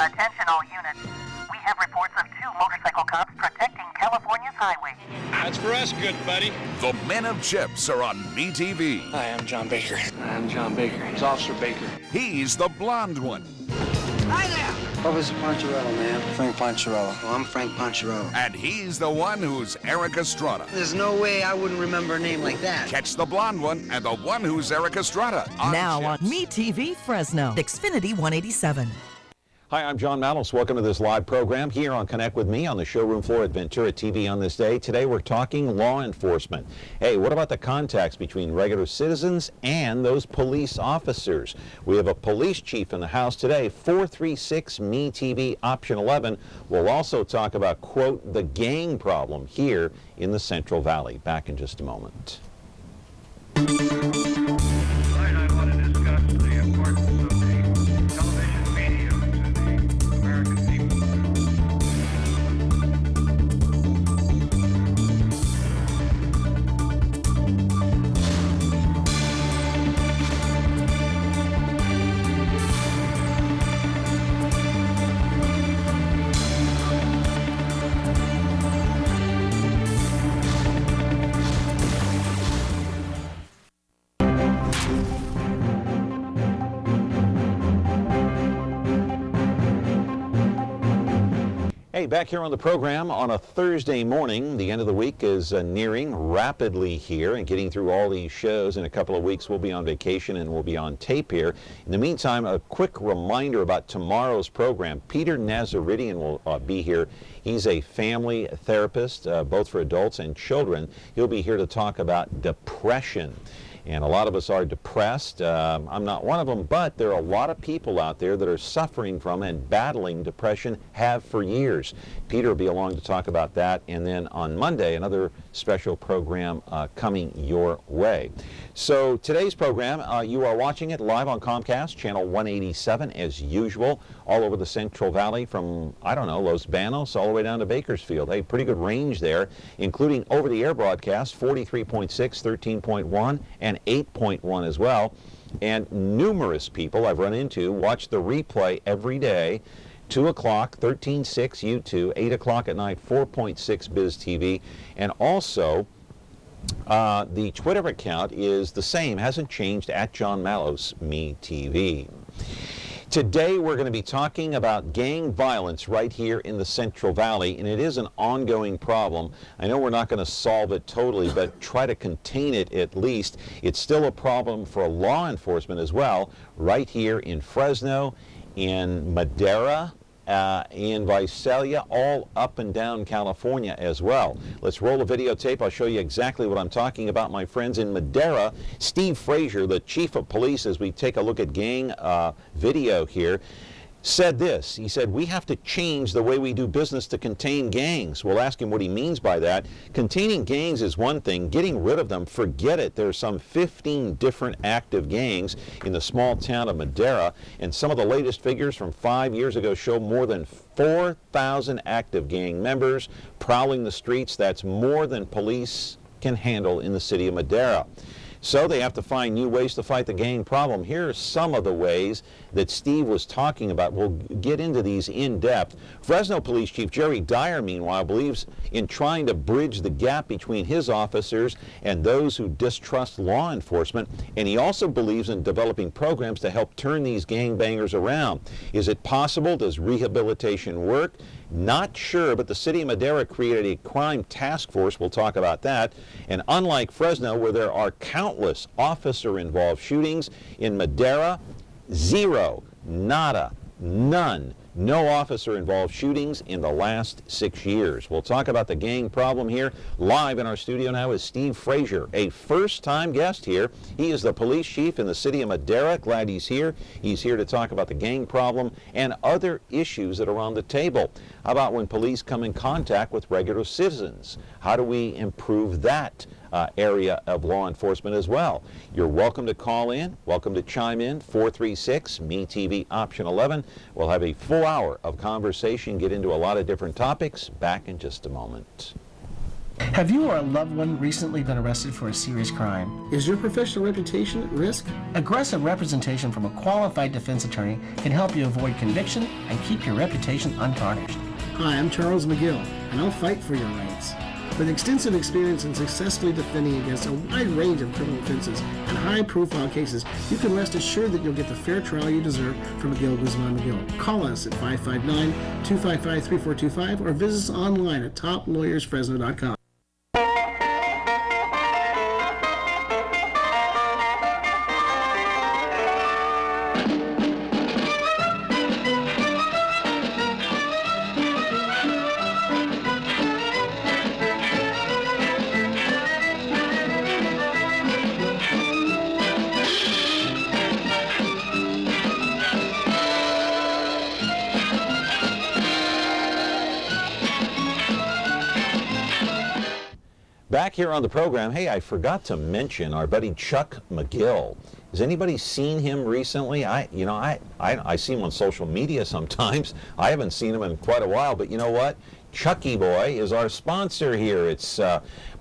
Attention all units. We have reports of 2 motorcycle cops protecting California's highways. That's for us, good buddy. The Men of Chips are on MeTV. Hi, I'm John Baker. I'm John Baker. It's Officer Baker. He's the blonde one. Hi there! Officer Poncherello, man. Frank Poncherello. Oh, I'm Frank Poncherello. And he's the one who's Eric Estrada. There's no way I wouldn't remember a name like that. Catch the blonde one and the one who's Eric Estrada on Now Chips. on MeTV Fresno, Xfinity 187. Hi, I'm John Mattles. Welcome to this live program here on Connect With Me on the showroom floor at Ventura TV on this day. Today we're talking law enforcement. Hey, what about the contacts between regular citizens and those police officers? We have a police chief in the house today, 436 MeTV option 11. We'll also talk about, quote, the gang problem here in the Central Valley. Back in just a moment. I want to discuss the importance of the television medium to the American people. Hey, back here on the program on a Thursday morning. The end of the week is nearing rapidly here and getting through all these shows. In a couple of weeks, we'll be on vacation and we'll be on tape here. In the meantime, a quick reminder about tomorrow's program. Peter Nazaridian will be here. He's a family therapist, both for adults and children. He'll be here to talk about depression. And a lot of us are depressed. I'm not one of them, but there are a lot of people out there that are suffering from and battling depression, have for years. Peter will be along to talk about that. And then on Monday, another special program coming your way. So today's program, you are watching it live on Comcast, channel 187 as usual, all over the Central Valley from, I don't know, Los Banos all the way down to Bakersfield. Hey, pretty good range there, including over-the-air broadcast, 43.6, 13.1, and 8.1 as well. And numerous people I've run into watch the replay every day. 2 o'clock, 13.6 U2, 8 o'clock at night, 4.6 Biz TV. And also, the Twitter account is the same, hasn't changed, at John Mallows, MeTV. Today we're going to be talking about gang violence right here in the Central Valley, and it is an ongoing problem. I know we're not going to solve it totally, but try to contain it at least. It's still a problem for law enforcement as well, right here in Fresno, in Madera, in Visalia, all up and down California as well. Let's roll a videotape. I'll show you exactly what I'm talking about, my friends. In Madera, Steve Frazier, the chief of police, as we take a look at gang video here, said this. He said, we have to change the way we do business to contain gangs. We'll ask him what he means by that. Containing gangs is one thing. Getting rid of them, forget it. There are some 15 different active gangs in the small town of Madera, and some of the latest figures from 5 years ago show more than 4,000 active gang members prowling the streets. That's more than police can handle in the city of Madera. So they have to find new ways to fight the gang problem. Here are some of the ways that Steve was talking about. We'll get into these in depth. Fresno Police Chief Jerry Dyer, meanwhile, believes in trying to bridge the gap between his officers and those who distrust law enforcement. And he also believes in developing programs to help turn these gangbangers around. Is it possible? Does rehabilitation work? Not sure, but the city of Madera created a crime task force. We'll talk about that. And unlike Fresno, where there are countless officer-involved shootings, in Madera, zero, nada, none. No officer-involved shootings in the last 6 years. We'll talk about the gang problem here. Live in our studio now is Steve Frazier, a first-time guest here. He is the police chief in the city of Madera. Glad he's here. He's here to talk about the gang problem and other issues that are on the table. How about when police come in contact with regular citizens? How do we improve that area of law enforcement as well? You're welcome to call in, welcome to chime in, 436 MeTV option 11. We'll have a full hour of conversation, get into a lot of different topics. Back in just a moment. Have you or a loved one recently been arrested for a serious crime? Is your professional reputation at risk? Aggressive representation from a qualified defense attorney can help you avoid conviction and keep your reputation untarnished. Hi, I'm Charles McGill, and I'll fight for your rights. With extensive experience in successfully defending against a wide range of criminal offenses and high-profile cases, you can rest assured that you'll get the fair trial you deserve from McGill, Guzman, McGill. Call us at 559-255-3425 or visit us online at toplawyersfresno.com. Back here on the program, hey, I forgot to mention our buddy Chuck McGill. Has anybody seen him recently? I see him on social media sometimes. I haven't seen him in quite a while, but you know what? Chucky Boy is our sponsor here. It's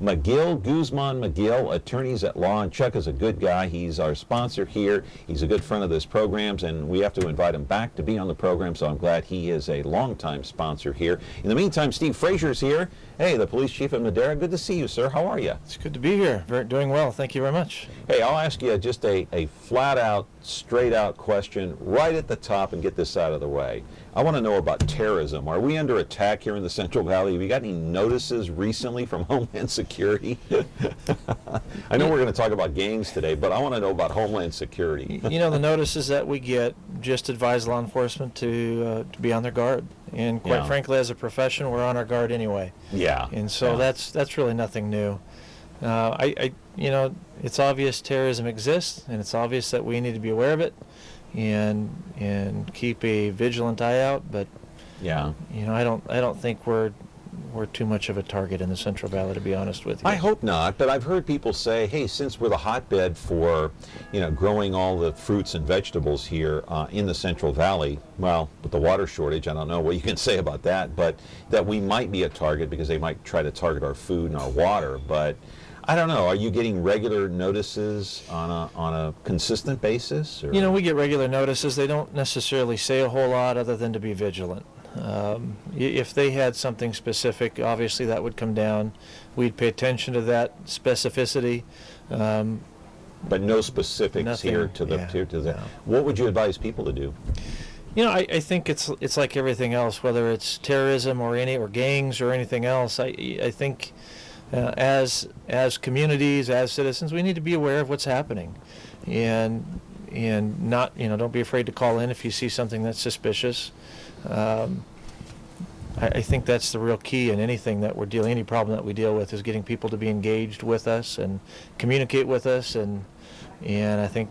McGill, Guzman McGill, attorneys at law, and Chuck is a good guy. He's our sponsor here. He's a good friend of this program, and we have to invite him back to be on the program, so I'm glad he is a longtime sponsor here. In the meantime, Steve Frazier's here. Hey, the police chief of Madera. Good to see you, sir. How are you? It's good to be here. Doing well. Thank you very much. Hey, I'll ask you just a flat-out, straight-out question right at the top and get this out of the way. I want to know about terrorism. Are we under attack here in the Central Valley? Have you got any notices recently from Homeland Security? I know we're going to talk about gangs today, but I want to know about Homeland Security. You know, the notices that we get just advise law enforcement to be on their guard. And quite frankly, as a profession, we're on our guard anyway. Yeah. And so that's really nothing new. It's obvious terrorism exists, and it's obvious that we need to be aware of it and keep a vigilant eye out. But I don't think we're too much of a target in the Central Valley, to be honest with you. I hope not, but I've heard people say, hey, since we're the hotbed for, growing all the fruits and vegetables here in the Central Valley, well, with the water shortage, I don't know what you can say about that, but that we might be a target because they might try to target our food and our water. But I don't know. Are you getting regular notices on a consistent basis? Or? We get regular notices. They don't necessarily say a whole lot other than to be vigilant. If they had something specific, obviously that would come down. We'd pay attention to that specificity. But no specifics nothing, here to the. No. What would you advise people to do? I think it's like everything else, whether it's terrorism or gangs or anything else. I think as communities, as citizens, we need to be aware of what's happening, and not don't be afraid to call in if you see something that's suspicious. I think that's the real key in anything that we're dealing, any problem that we deal with, is getting people to be engaged with us and communicate with us, and I think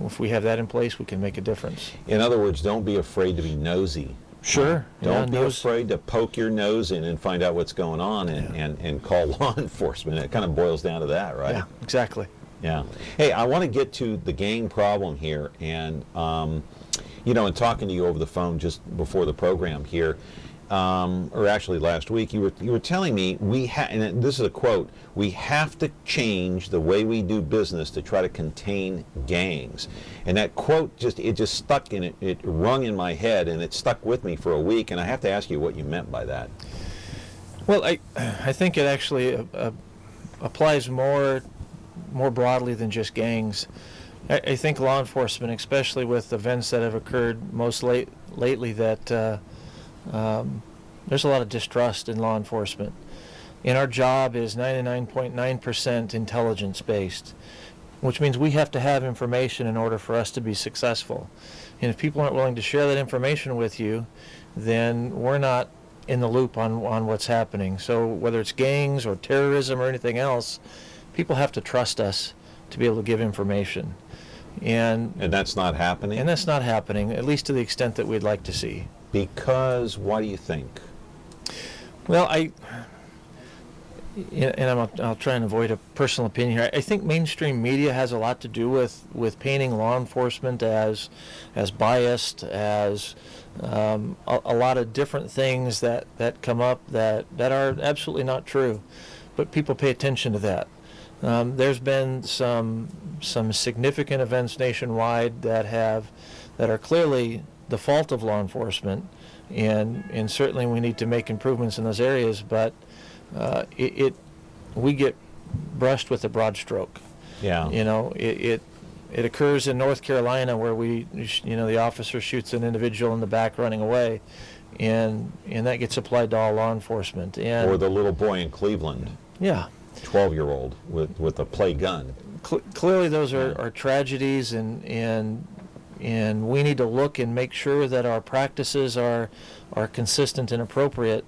if we have that in place, we can make a difference. In other words, don't be afraid to be nosy. Sure. Don't be afraid to poke your nose in and find out what's going on and call law enforcement. It kind of boils down to that, right? Yeah, exactly. Yeah. Hey, I want to get to the gang problem here, and in talking to you over the phone just before the program here, or actually last week, you were telling me and this is a quote, we have to change the way we do business to try to contain gangs. And that quote just stuck in it rung in my head, and it stuck with me for a week, and I have to ask you what you meant by that. Well, I think it actually applies more broadly than just gangs. I think law enforcement, especially with events that have occurred most lately, that there's a lot of distrust in law enforcement. And our job is 99.9% intelligence-based, which means we have to have information in order for us to be successful. And if people aren't willing to share that information with you, then we're not in the loop on what's happening. So whether it's gangs or terrorism or anything else, people have to trust us to be able to give information. And that's not happening? And that's not happening, at least to the extent that we'd like to see. Because, why do you think? Well, I'll try and avoid a personal opinion here. I think mainstream media has a lot to do with painting law enforcement as biased, as a lot of different things that come up that are absolutely not true. but people pay attention to that. There's been some significant events nationwide that are clearly the fault of law enforcement, and certainly we need to make improvements in those areas. But we get brushed with a broad stroke. Yeah. It occurs in North Carolina where the officer shoots an individual in the back running away, and that gets applied to all law enforcement. Or the little boy in Cleveland. Yeah. 12-year-old with a play gun. Clearly, those are tragedies, and we need to look and make sure that our practices are consistent and appropriate.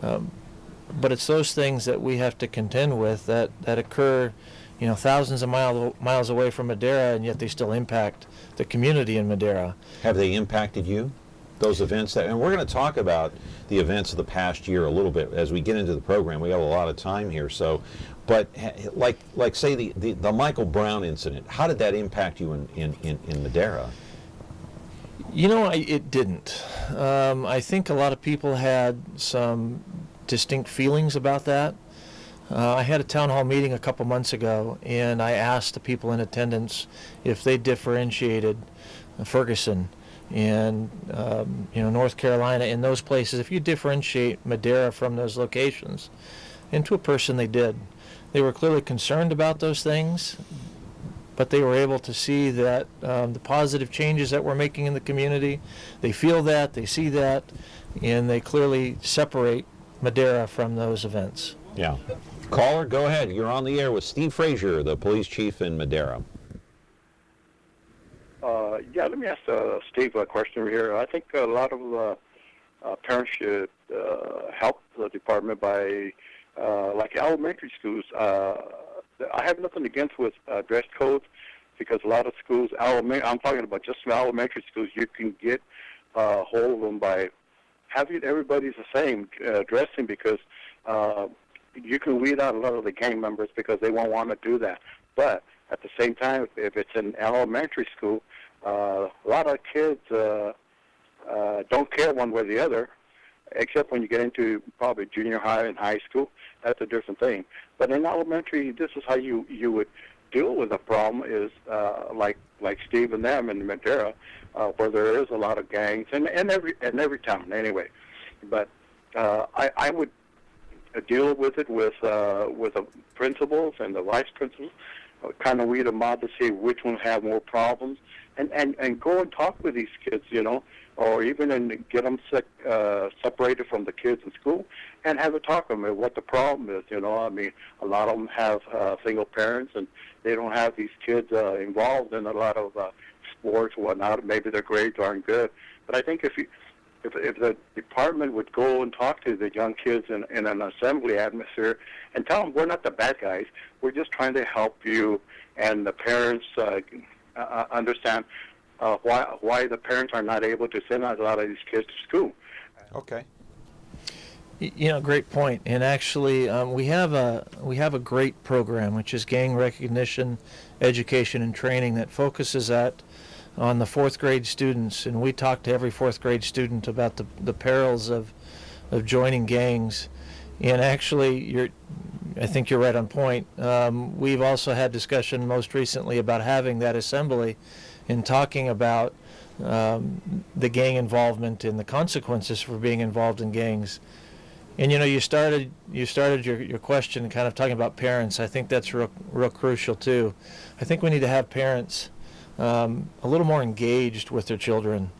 But it's those things that we have to contend with that occur, thousands of miles away from Madera, and yet they still impact the community in Madera. Have they impacted you? Those events and we're going to talk about the events of the past year a little bit as we get into the program. We have a lot of time here, but like say the Michael Brown incident, how did that impact you in Madera? It didn't. I think a lot of people had some distinct feelings about that. I had a town hall meeting a couple months ago, and I asked the people in attendance if they differentiated Ferguson and North Carolina in those places. If you differentiate Madera from those locations, and to a person they did. They were clearly concerned about those things, but they were able to see that the positive changes that we're making in the community, they feel that, they see that, and they clearly separate Madera from those events. Yeah. Caller, go ahead. You're on the air with Steve Frazier, the police chief in Madera. Let me ask Steve a question here. I think a lot of parents should help the department by, like elementary schools. I have nothing against with dress codes, because a lot of schools, I'm talking about just elementary schools, you can get a hold of them by having everybody's the same dressing, because you can weed out a lot of the gang members because they won't want to do that. But at the same time, if it's an elementary school, a lot of kids don't care one way or the other, except when you get into probably junior high and high school. That's a different thing. But in elementary, this is how you would deal with a problem, is like Steve and them in Madera, where there is a lot of gangs, and every town anyway. But I would deal with it with the principals and the vice principals, kind of weed them out to see which ones have more problems, and go and talk with these kids, or even get them separated from the kids in school and have a talk with them what the problem is. I mean, a lot of them have single parents, and they don't have these kids involved in a lot of sports or whatnot. Maybe their grades aren't good. But I think if the department would go and talk to the young kids in an assembly atmosphere and tell them, we're not the bad guys, we're just trying to help you, and the parents understand why the parents are not able to send out a lot of these kids to school. Okay. Great point. And actually, we have a great program, which is gang recognition, education, and training, that focuses on the fourth grade students. And we talk to every fourth grade student about the perils of joining gangs. And actually, I think you're right on point. We've also had discussion most recently about having that assembly and talking about the gang involvement and the consequences for being involved in gangs. And you started your question kind of talking about parents. I think that's real crucial too. I think we need to have parents a little more engaged with their children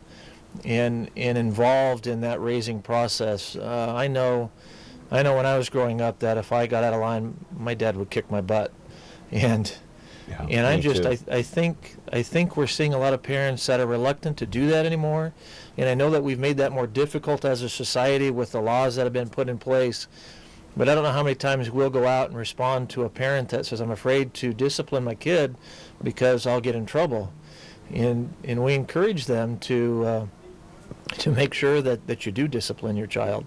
and involved in that raising process. I know when I was growing up that if I got out of line, my dad would kick my butt, and I think we're seeing a lot of parents that are reluctant to do that anymore. And I know that we've made that more difficult as a society with the laws that have been put in place. But I don't know how many times we'll go out and respond to a parent that says, I'm afraid to discipline my kid because I'll get in trouble. And we encourage them to make sure that you do discipline your child.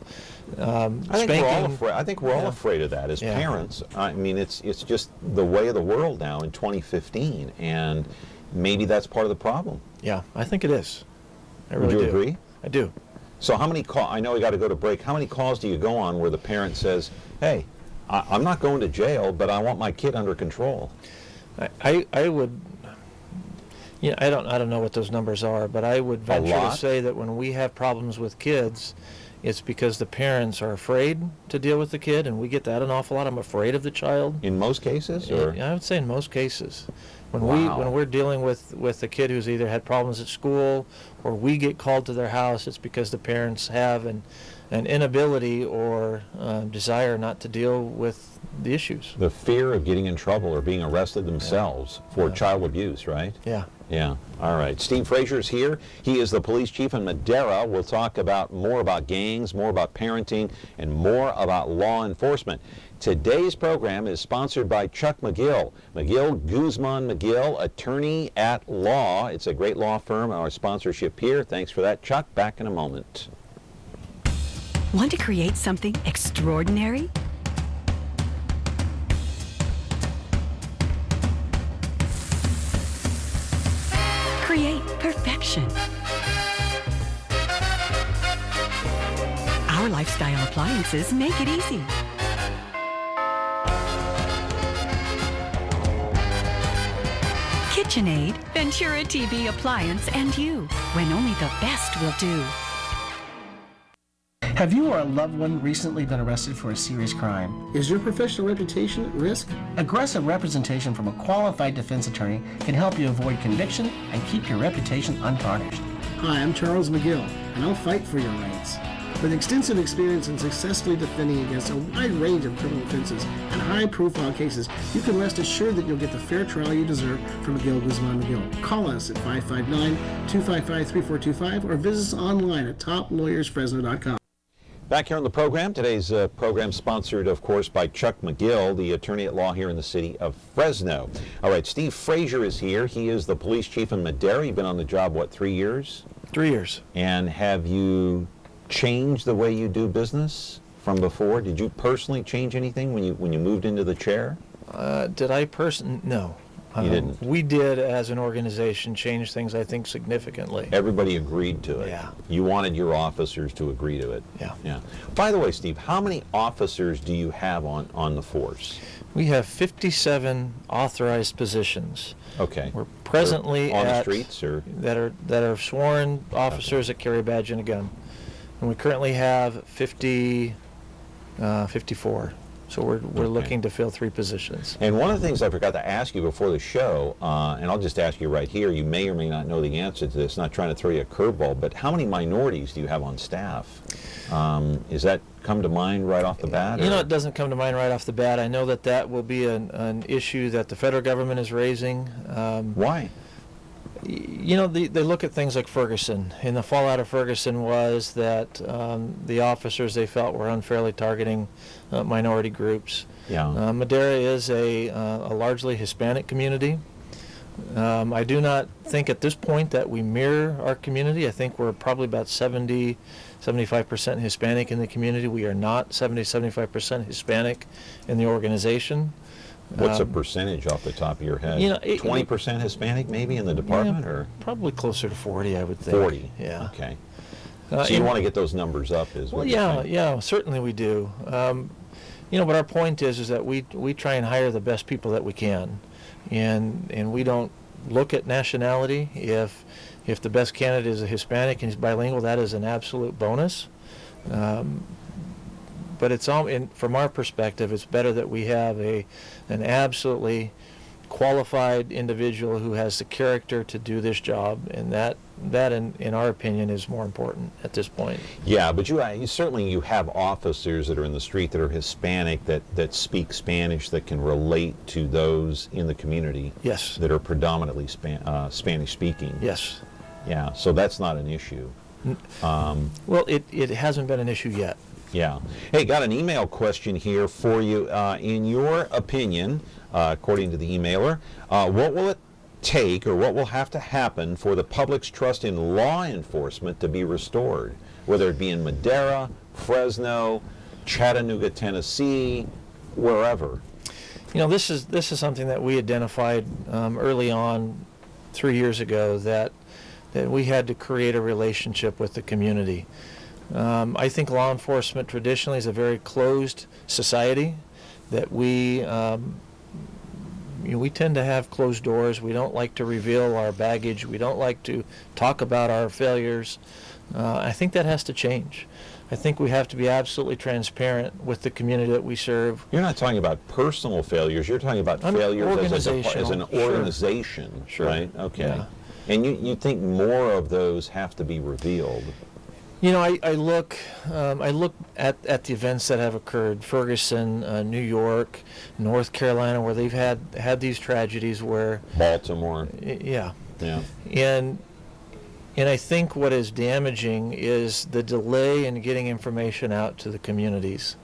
I think we're all afraid of that as parents. I mean, it's just the way of the world now in 2015, and maybe that's part of the problem. Yeah, I think it is. I really do. Would you agree? I do. So how many calls, I know we got to go to break, how many calls do you go on where the parent says, hey, I'm not going to jail, but I want my kid under control. I would, I don't know what those numbers are, but I would venture to say that when we have problems with kids, it's because the parents are afraid to deal with the kid, and we get that an awful lot. I'm afraid of the child. In most cases, or I would say in most cases, when we're dealing with a kid who's either had problems at school or we get called to their house, it's because the parents have an inability or desire not to deal with the issues. The fear of getting in trouble or being arrested themselves for child abuse, right? Yeah. Yeah. All right. Steve Frazier is here. He is the police chief in Madera. We'll talk more about gangs, more about parenting, and more about law enforcement. Today's program is sponsored by Chuck McGill. McGill, Guzman McGill, attorney at law. It's a great law firm, our sponsorship here. Thanks for that, Chuck. Back in a moment. Want to create something extraordinary? Create perfection. Our lifestyle appliances make it easy. KitchenAid, Ventura TV appliance, and you, when only the best will do. Have you or a loved one recently been arrested for a serious crime? Is your professional reputation at risk? Aggressive representation from a qualified defense attorney can help you avoid conviction and keep your reputation untarnished. Hi, I'm Charles McGill, and I'll fight for your rights. With extensive experience in successfully defending against a wide range of criminal offenses and high-profile cases, you can rest assured that you'll get the fair trial you deserve from McGill, Guzman, McGill. Call us at 559-255-3425 or visit us online at toplawyersfresno.com. Back here on the program, today's program sponsored, of course, by Chuck McGill, the attorney at law here in the city of Fresno. All right, Steve Frazier is here. He is the police chief in Madera. You've been on the job, what, 3 years? 3 years. And have you changed the way you do business from before? Did you personally change anything when you moved into the chair? Did I No. You didn't? We did, as an organization, change things, I think, significantly. Everybody agreed to it. Yeah. You wanted your officers to agree to it. Yeah. Yeah. By the way, Steve, how many officers do you have on the force? We have 57 authorized positions. Okay. We're presently on the streets, or that are sworn officers that carry a badge and a gun, and we currently have 54. So we're looking to fill 3 positions. And one of the things I forgot to ask you before the show, and I'll just ask you right here, you may or may not know the answer to this, not trying to throw you a curveball, but how many minorities do you have on staff? Is that come to mind right off the bat? It doesn't come to mind right off the bat. I know that will be an issue that the federal government is raising. Why? They look at things like Ferguson, and the fallout of Ferguson was that the officers they felt were unfairly targeting minority groups. Yeah. Madera is a largely Hispanic community. I do not think at this point that we mirror our community. I think we're probably about 70-75% Hispanic in the community. We are not 70-75% Hispanic in the organization. What's a percentage off the top of your head? 20% Hispanic maybe in the department, or probably closer to 40, I would think. 40. Yeah. Okay. So you want to get those numbers up, is what you're saying? Yeah, certainly we do. But our point is that we try and hire the best people that we can, and we don't look at nationality. If the best candidate is a Hispanic and he's bilingual, that is an absolute bonus. But it's all, from our perspective, it's better that we have an absolutely qualified individual who has the character to do this job, and that in our opinion is more important at this point. Yeah, but you certainly have officers that are in the street that are Hispanic that speak Spanish, that can relate to those in the community. Yes. That are predominantly Spanish speaking. Yes. Yeah, so that's not an issue. Well, it hasn't been an issue yet. Yeah. Hey, got an email question here for you. In your opinion, according to the emailer, what will it take, or what will have to happen for the public's trust in law enforcement to be restored, whether it be in Madera, Fresno, Chattanooga, Tennessee, wherever? This is something that we identified early on 3 years ago, that we had to create a relationship with the community. I think law enforcement traditionally is a very closed society. that we we tend to have closed doors. We don't like to reveal our baggage. We don't like to talk about our failures. I think that has to change. I think we have to be absolutely transparent with the community that we serve. You're not talking about personal failures. You're talking about failures as an organization, sure. Right? Okay. Yeah. And you think more of those have to be revealed? I look at the events that have occurred, Ferguson, New York, North Carolina, where they've had these tragedies where... Baltimore. Yeah. Yeah. And I think what is damaging is the delay in getting information out to the communities.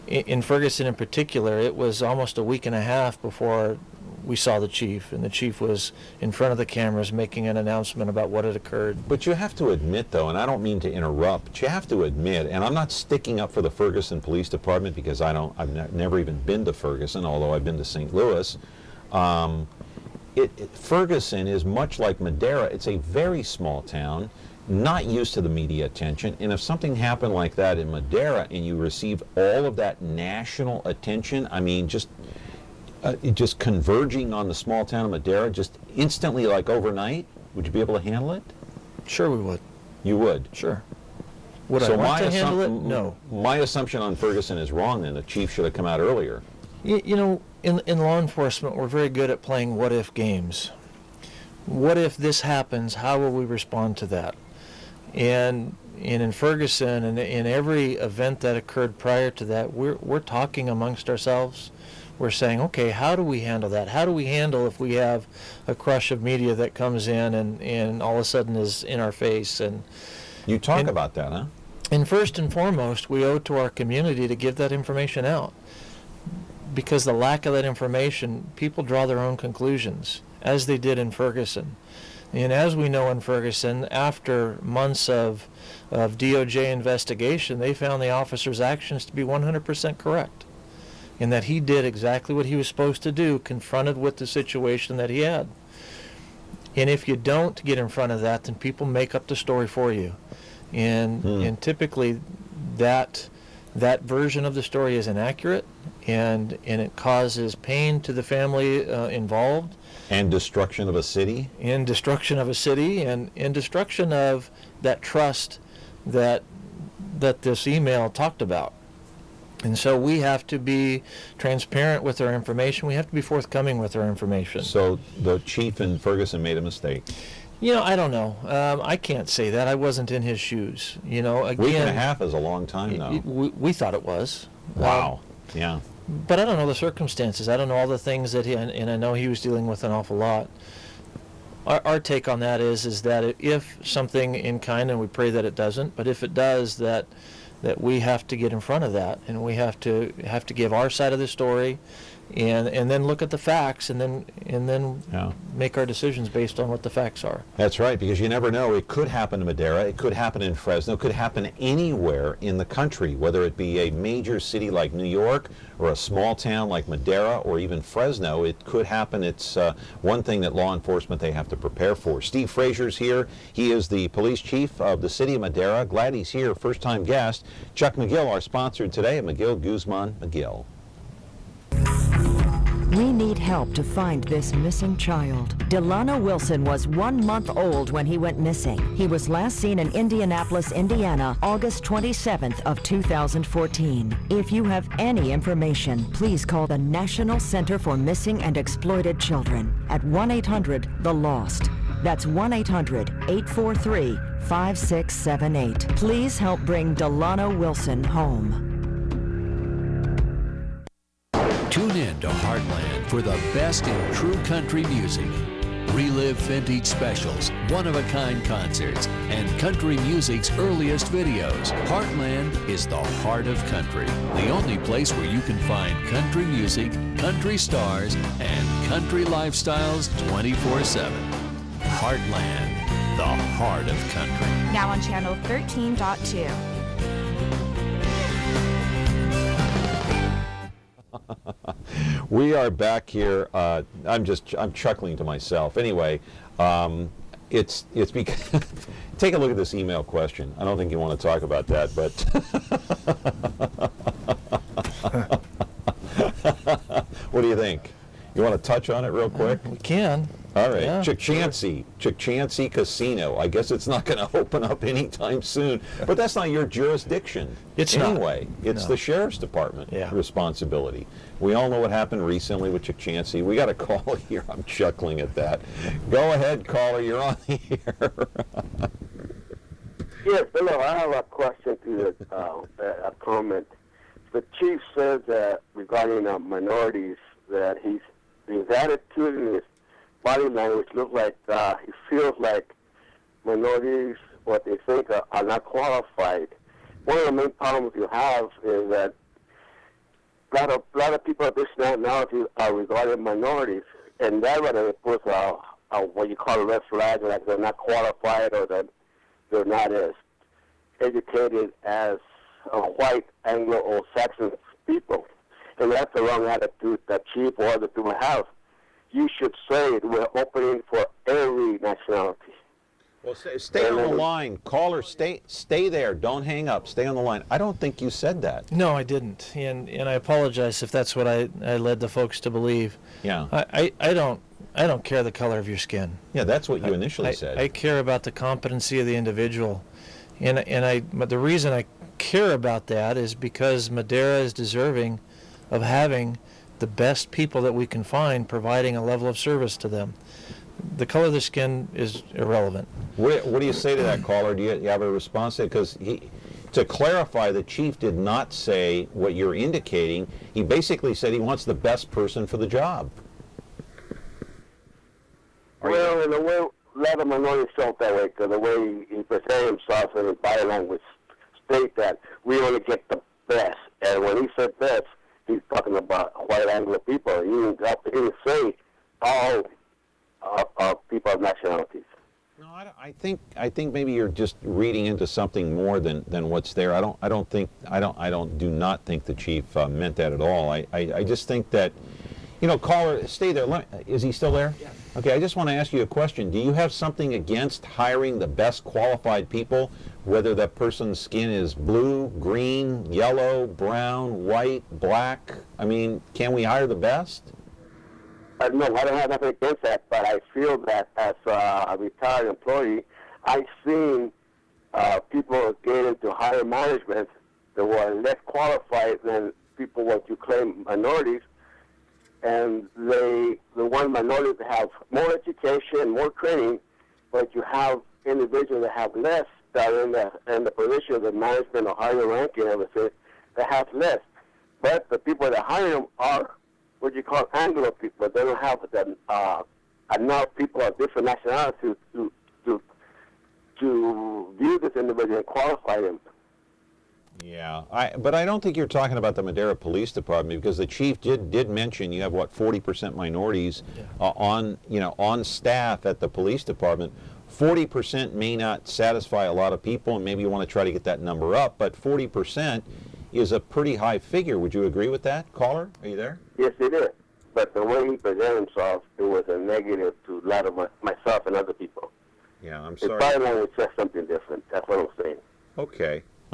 In Ferguson in particular, it was almost a week and a half before we saw the chief, and the chief was in front of the cameras making an announcement about what had occurred. But you have to admit, though, and I don't mean to interrupt, but you have to admit, and I'm not sticking up for the Ferguson Police Department because I've never even been to Ferguson, although I've been to St. Louis. Ferguson is much like Madera. It's a very small town, not used to the media attention, and if something happened like that in Madera and you receive all of that national attention, I mean, just converging on the small town of Madera, just instantly, like overnight, would you be able to handle it? Sure we would. You would? Sure. Would I want to handle it? No. My assumption on Ferguson is wrong, then. The chief should have come out earlier. In law enforcement, we're very good at playing what-if games. What if this happens? How will we respond to that? And in Ferguson and in every event that occurred prior to that, we're talking amongst ourselves. We're saying, okay, how do we handle that? How do we handle if we have a crush of media that comes in and all of a sudden is in our face? And you talk about that, huh? And first and foremost, we owe it to our community to give that information out. Because the lack of that information, people draw their own conclusions, as they did in Ferguson. And as we know in Ferguson, after months of DOJ investigation, they found the officer's actions to be 100% correct. And that he did exactly what he was supposed to do, confronted with the situation that he had. And if you don't get in front of that, then people make up the story for you. And typically that version of the story is inaccurate, and it causes pain to the family involved. And destruction of a city. And destruction of a city, and destruction of that trust that this email talked about. And so we have to be transparent with our information. We have to be forthcoming with our information. So the chief in Ferguson made a mistake. I don't know. I can't say that. I wasn't in his shoes. Again, week and a half is a long time, though. We thought it was. Wow. Yeah. But I don't know the circumstances. I don't know all the things that and I know he was dealing with an awful lot. Our take on that is that if something in kind, and we pray that it doesn't, but if it does, that we have to get in front of that, and we have to give our side of the story, and then look at the facts, and then make our decisions based on what the facts are. That's right, because you never know. It could happen in Madera, it could happen in Fresno, it could happen anywhere in the country, whether it be a major city like New York or a small town like Madera or even Fresno. It could happen. It's one thing that law enforcement, they have to prepare for. Steve Frazier's here. He is the police chief of the city of Madera. Glad he's here, first-time guest. Chuck McGill, our sponsor today at McGill, Guzman, McGill. We need help to find this missing child. Delano Wilson was 1 month old when he went missing. He was last seen in Indianapolis, Indiana, August 27th of 2014. If you have any information, please call the National Center for Missing and Exploited Children at 1-800-THE-LOST. That's 1-800-843-5678. Please help bring Delano Wilson home. Tune in to Heartland for the best in true country music. Relive vintage specials, one-of-a-kind concerts, and country music's earliest videos. Heartland is the heart of country, the only place where you can find country music, country stars, and country lifestyles 24/7. Heartland, the heart of country. Now on channel 13.2. We are back here. I'm chuckling to myself. Anyway, it's because take a look at this email question. I don't think you want to talk about that, but What do you think? You want to touch on it real quick? We can. All right, Yeah, Chickchansey Casino. I guess it's not going to open up anytime soon, but that's not your jurisdiction. It's anyway. not. It's the sheriff's department responsibility. We all know what happened recently with Chickchansey. We got a call here. I'm chuckling at that. Go ahead, caller. You're on the air. Yes, hello. I have a question to a comment. The chief says that regarding minorities that his attitude and his body language looks like he feels like minorities, what they think are not qualified. One of the main problems you have is that a lot of people of this nationality are regarded minorities, and that rather puts what you call a red flag, like they're not qualified or that they're not as educated as white Anglo or Saxon people. And that's the wrong attitude that chief or other people have. You should say we're opening for every nationality. Well, stay on the line. Caller, stay there. Don't hang up. Stay on the line. I don't think you said that. No, I didn't. And I apologize if that's what I led the folks to believe. Yeah. I don't care the color of your skin. Yeah, that's what you initially said. I care about the competency of the individual. But the reason I care about that is because Madera is deserving of having the best people that we can find providing a level of service to them. The color of the skin is irrelevant. What do you say to that, caller? Do you have a response to it? Because to clarify, the chief did not say what you're indicating. He basically said he wants the best person for the job. Well, in a way, a lot of minorities felt that way, because the way he presented himself in his body language state that we only get the best. And when he said best, he's talking about white Anglo people. He didn't say all people of nationalities. No, I think maybe you're just reading into something more than what's there. I do not think the chief meant that at all. I just think that, caller, stay there. Is he still there? Yeah. Okay, I just want to ask you a question. Do you have something against hiring the best qualified people, whether that person's skin is blue, green, yellow, brown, white, black? I mean, can we hire the best? No, I don't have nothing against that, but I feel that as a retired employee, I've seen people get into higher management that were less qualified than people what you claim minorities, and the one minorities that have more education, more training, but you have individuals that have less that are in the position of the management or higher ranking, everything, that have less. But the people that hire them are what you call Anglo people. They don't have enough people of different nationalities to view this individual and qualify them. Yeah, but I don't think you're talking about the Madera Police Department, because the chief did mention you have 40% minorities on staff at the police department. 40% may not satisfy a lot of people, and maybe you want to try to get that number up, but 40% is a pretty high figure. Would you agree with that, caller? Are you there? Yes, it is. But the way he presented himself, it was a negative to a lot of myself and other people. Yeah, I'm sorry. His body language says something different. That's what I'm saying.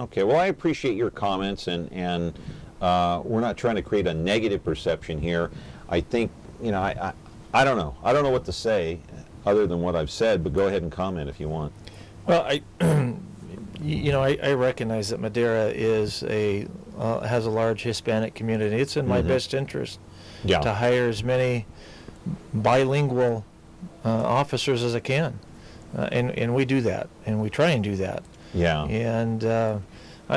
Okay, well, I appreciate your comments, and we're not trying to create a negative perception here. I think, I don't know. I don't know what to say other than what I've said, but go ahead and comment if you want. Well, I recognize that Madera is has a large Hispanic community. It's in my best interest to hire as many bilingual officers as I can, and we do that, and we try and do that. Yeah. And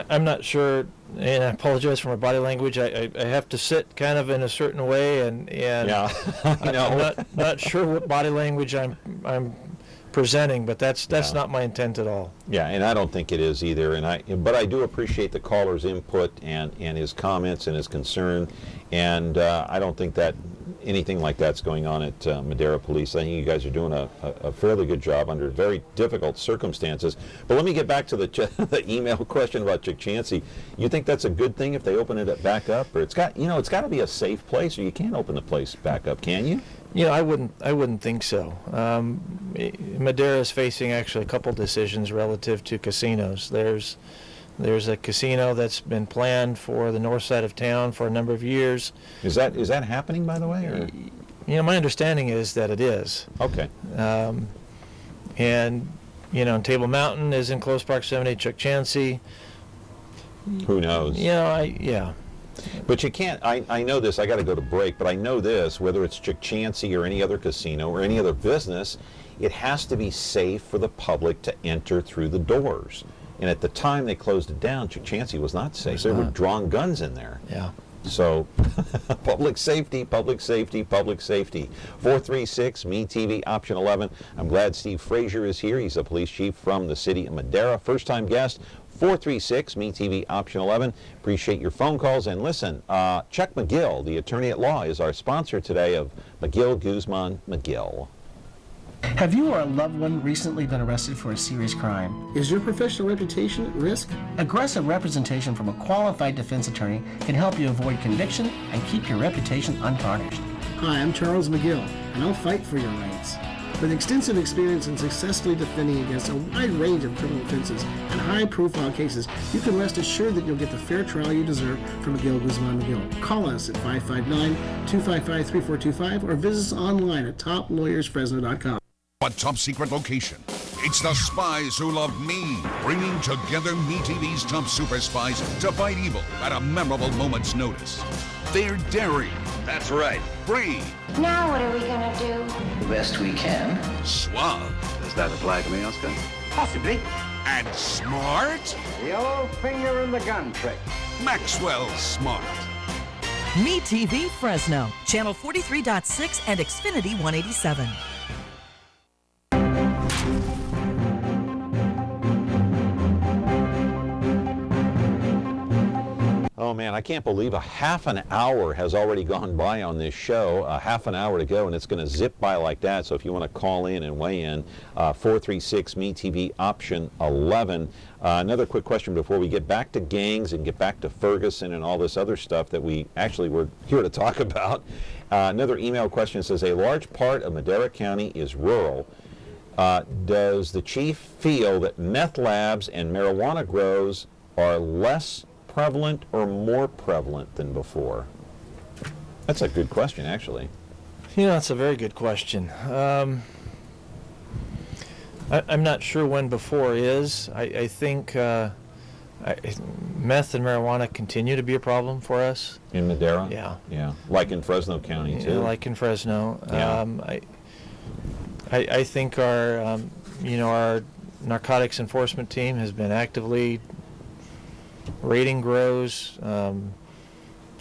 I'm not sure, and I apologize for my body language. I have to sit kind of in a certain way, and yeah. I'm not sure what body language I'm presenting, but that's not my intent at all. Yeah, and I don't think it is either. But I do appreciate the caller's input and his comments and his concern, and I don't think that anything like that's going on at Madera Police. I think you guys are doing a fairly good job under very difficult circumstances. But let me get back to the email question about Chickchansey. You think that's a good thing if they open it back up, or it's got to be a safe place, or you can't open the place back up, can you? I wouldn't think so. Madera is facing actually a couple decisions relative to casinos. There's There's a casino that's been planned for the north side of town for a number of years. Is that happening, by the way? Or? My understanding is that it is. Okay. And Table Mountain is in close proximity. Chuck Chansey. Who knows? Yeah. But you can't, I know this, I got to go to break, but I know this, whether it's Chuck Chansey or any other casino or any other business, it has to be safe for the public to enter through the doors. And at the time they closed it down, Chuck Chansey was not safe. They were drawing guns in there. Yeah. So, public safety, public safety, public safety. 436 MeTV option 11. I'm glad Steve Frazier is here. He's a police chief from the city of Madera. First-time guest. 436 MeTV option 11. Appreciate your phone calls. And listen, Chuck McGill, the attorney at law, is our sponsor today of McGill, Guzman, McGill. Have you or a loved one recently been arrested for a serious crime? Is your professional reputation at risk? Aggressive representation from a qualified defense attorney can help you avoid conviction and keep your reputation untarnished. Hi, I'm Charles McGill, and I'll fight for your rights. With extensive experience in successfully defending against a wide range of criminal offenses and high-profile cases, you can rest assured that you'll get the fair trial you deserve from McGill, Guzman, McGill. Call us at 559-255-3425 or visit us online at toplawyersfresno.com. A top-secret location. It's the spies who love me, bringing together MeTV's top super spies to fight evil at a memorable moment's notice. They're daring. That's right. Brave. Now what are we gonna do? The best we can. Suave. Does that apply to me, Oscar? Possibly. And smart. The old finger in the gun trick. Maxwell Smart. MeTV Fresno, channel 43.6 and Xfinity 187. Oh man, I can't believe a half an hour has already gone by on this show. A half an hour to go, and it's going to zip by like that. So if you want to call in and weigh in, 436 MeTV option 11. Another quick question before we get back to gangs and get back to Ferguson and all this other stuff that we actually were here to talk about. Another email question says, a large part of Madera County is rural. Does the chief feel that meth labs and marijuana grows are less prevalent or more prevalent than before? That's a good question, actually. That's a very good question. I'm not sure when before is. I think meth and marijuana continue to be a problem for us. In Madera? Yeah. Yeah. Like in Fresno County, too? Yeah, like in Fresno. Yeah. I think our narcotics enforcement team has been actively raiding grows,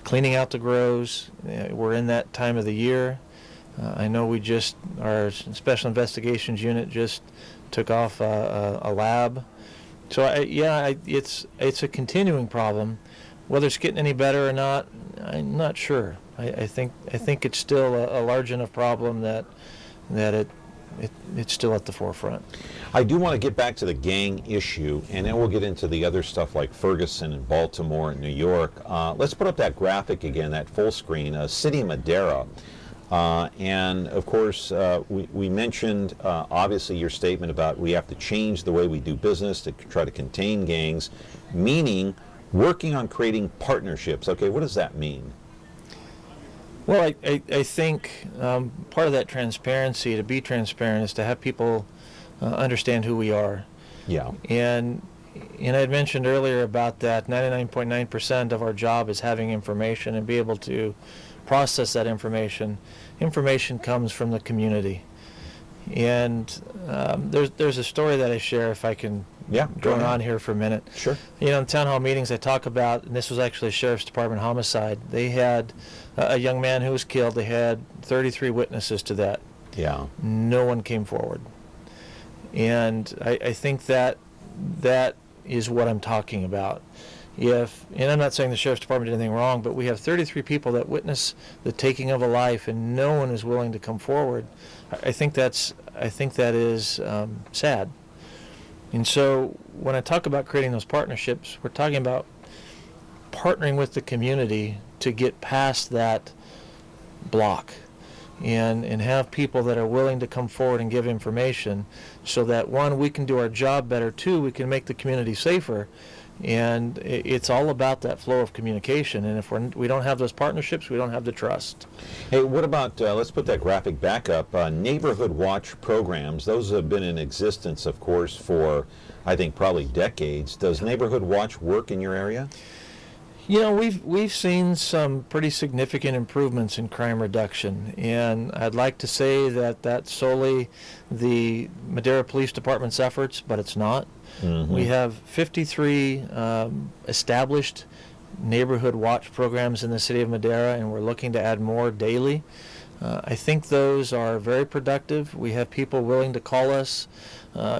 cleaning out the grows. We're in that time of the year. I know our special investigations unit just took off a lab. So it's a continuing problem. Whether it's getting any better or not, I'm not sure. I think it's still a large enough problem that it's still at the forefront. I do want to get back to the gang issue, and then we'll get into the other stuff like Ferguson and Baltimore and New York. Let's put up that graphic again, that full screen, City of Madera. And of course, we mentioned obviously your statement about we have to change the way we do business to try to contain gangs, meaning working on creating partnerships. Okay, what does that mean? Well, I think part of that transparency, to be transparent, is to have people understand who we are. Yeah. And I had mentioned earlier about that 99.9% of our job is having information and be able to process that information. Information comes from the community. And there's a story that I share, if I can go on here for a minute. Sure. In town hall meetings I talk about, and this was actually a Sheriff's Department homicide, they had a young man who was killed. They had 33 witnesses to that. Yeah. No one came forward. And I think that is what I'm talking about. And I'm not saying the Sheriff's Department did anything wrong, but we have 33 people that witness the taking of a life and no one is willing to come forward. I think that is sad. And so when I talk about creating those partnerships, we're talking about partnering with the community to get past that block and have people that are willing to come forward and give information so that, one, we can do our job better, two, we can make the community safer, And it's all about that flow of communication. And if we don't have those partnerships, we don't have the trust. Hey, what about, let's put that graphic back up, neighborhood watch programs. Those have been in existence, of course, for, I think, probably decades. Does neighborhood watch work in your area? You know, we've seen some pretty significant improvements in crime reduction, and I'd like to say that that's solely the Madera Police Department's efforts, but it's not. Mm-hmm. We have 53 established neighborhood watch programs in the city of Madera, and we're looking to add more daily. I think those are very productive. We have people willing to call us.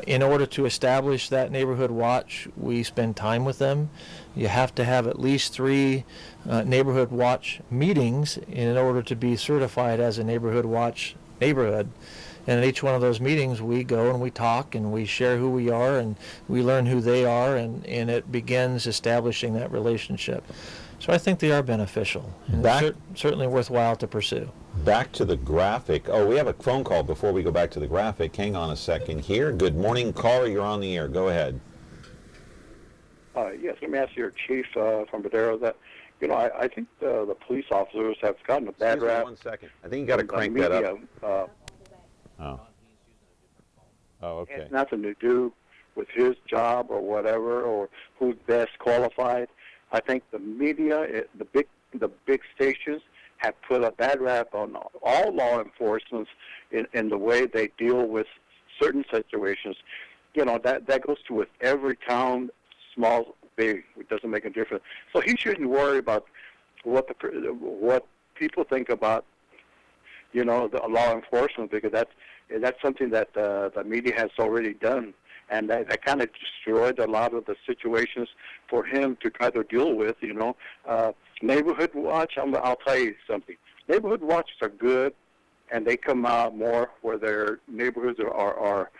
In order to establish that neighborhood watch, we spend time with them. You have to have at least 3 neighborhood watch meetings in order to be certified as a neighborhood watch neighborhood. And at each one of those meetings, we go and we talk and we share who we are and we learn who they are, and it begins establishing that relationship. So I think they are beneficial and certainly worthwhile to pursue. Back to the graphic. Oh, we have a phone call before we go back to the graphic. Hang on a second here. Good morning, caller. You're on the air. Go ahead. Yes, let me ask your chief from Madera that, you know, I think the police officers have gotten a bad rap. 1 second. I think you got to crank that up. Oh, okay. It has nothing to do with his job or whatever, or who's best qualified. I think the media, the big stations, have put a bad rap on all law enforcement in the way they deal with certain situations. You know, that goes to with every town, small, big. It doesn't make a difference. So he shouldn't worry about what people think about, you know, the law enforcement, because that's something that the media has already done. And that kind of destroyed a lot of the situations for him to try to deal with, you know. Neighborhood watch, I'll tell you something. Neighborhood watches are good, and they come out more where their neighborhoods are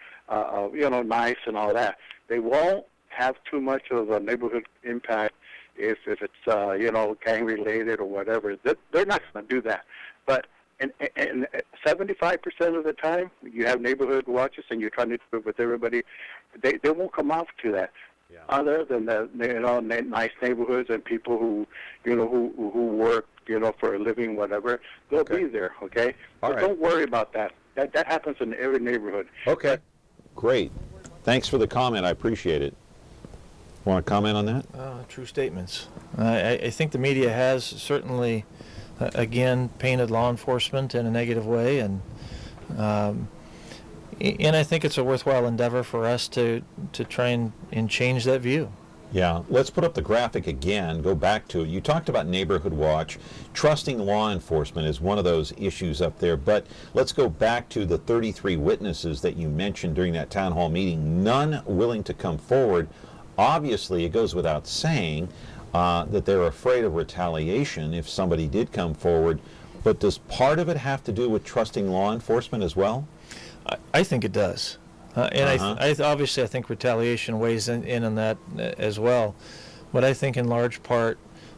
you know, nice and all that. They won't have too much of a neighborhood impact if it's, you know, gang-related or whatever. They're not going to do that. But and 75% of the time, you have neighborhood watches and you're trying to do it with everybody, they won't come out to that. Yeah. Other than the, you know, nice neighborhoods and people who, you know, who work, you know, for a living, whatever, they'll be there. Okay. But don't worry about that. That happens in every neighborhood. Okay. Great. Thanks for the comment. I appreciate it. Want to comment on that? True statements. I think the media has certainly, again, painted law enforcement in a negative way, and I think it's a worthwhile endeavor for us to try and change that view. Yeah, let's put up the graphic again, go back to it. You talked about neighborhood watch. Trusting law enforcement is one of those issues up there, but let's go back to the 33 witnesses that you mentioned during that town hall meeting, none willing to come forward. Obviously, it goes without saying that they're afraid of retaliation if somebody did come forward, but does part of it have to do with trusting law enforcement as well? I think it does. And obviously I think retaliation weighs in on that as well. But I think in large part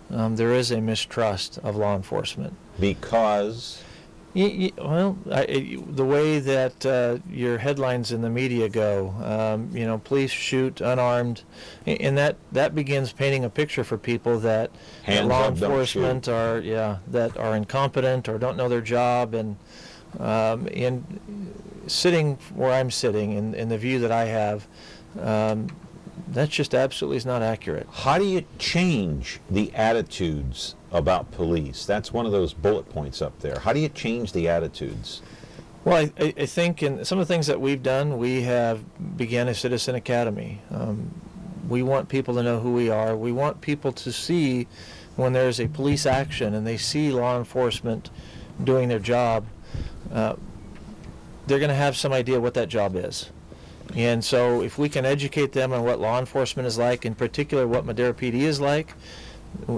there is a mistrust of law enforcement. Because? Well, the way that your headlines in the media go, you know, police shoot unarmed, and that begins painting a picture for people that law enforcement are incompetent or don't know their job, and sitting where I'm sitting in the view that I have, that's just absolutely is not accurate. How do you change the attitudes about police? That's one of those bullet points up there. How do you change the attitudes? Well, I think in some of the things that we've done, we have began a citizen academy. We want people to know who we are. We want people to see when there's a police action and they see law enforcement doing their job, they're going to have some idea what that job is. And so if we can educate them on what law enforcement is like, in particular what Madera PD is like,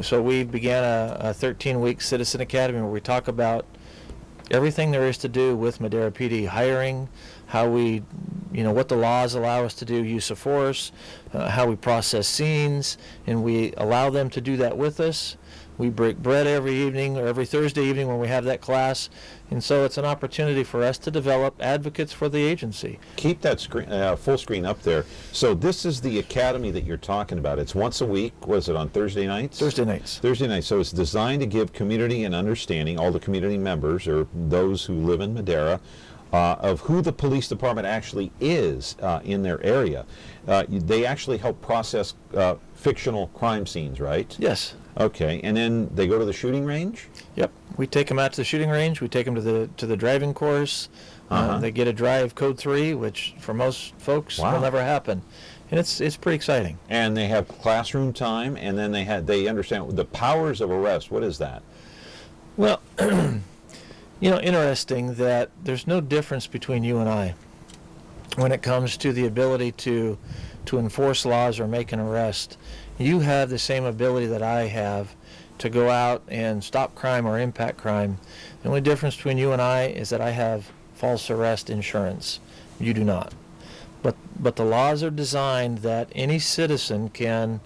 so we began a 13-week Citizen Academy where we talk about everything there is to do with Madera PD, hiring, how we, you know, what the laws allow us to do, use of force, how we process scenes, and we allow them to do that with us. We break bread every evening or every Thursday evening when we have that class. And so it's an opportunity for us to develop advocates for the agency. Keep that screen, full screen up there. So this is the academy that you're talking about. It's once a week. Was it on Thursday nights? Thursday nights. Thursday nights. So it's designed to give community an understanding, all the community members or those who live in Madera, of who the police department actually is in their area. They actually help process fictional crime scenes, right? Yes. Okay, and then they go to the shooting range? Yep. We take them out to the shooting range. We take them to the driving course. They get a drive code 3, which for most folks will never happen. And it's pretty exciting. And they have classroom time, and then they understand the powers of arrest. What is that? Well, interesting that there's no difference between you and I when it comes to the ability to enforce laws or make an arrest. You have the same ability that I have to go out and stop crime or impact crime. The only difference between you and I is that I have false arrest insurance. You do not. But the laws are designed that any citizen can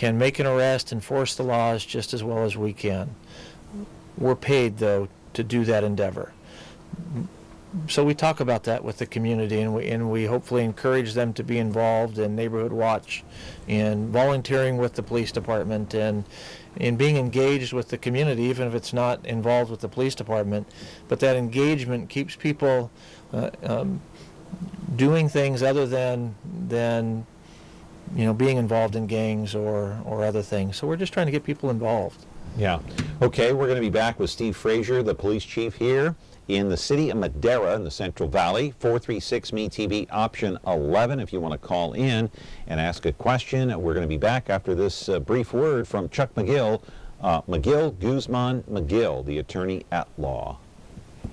make an arrest, enforce the laws just as well as we can. We're paid, though, to do that endeavor. So we talk about that with the community, and we hopefully encourage them to be involved in Neighborhood Watch and volunteering with the police department and in being engaged with the community, even if it's not involved with the police department. But that engagement keeps people doing things other than being involved in gangs or other things. So we're just trying to get people involved. Yeah. Okay, we're going to be back with Steve Frazier, the police chief here in the city of Madera in the Central Valley. 436-ME-TV option 11 if you want to call in and ask a question. We're going to be back after this brief word from Chuck McGill, Guzman McGill, the attorney at law.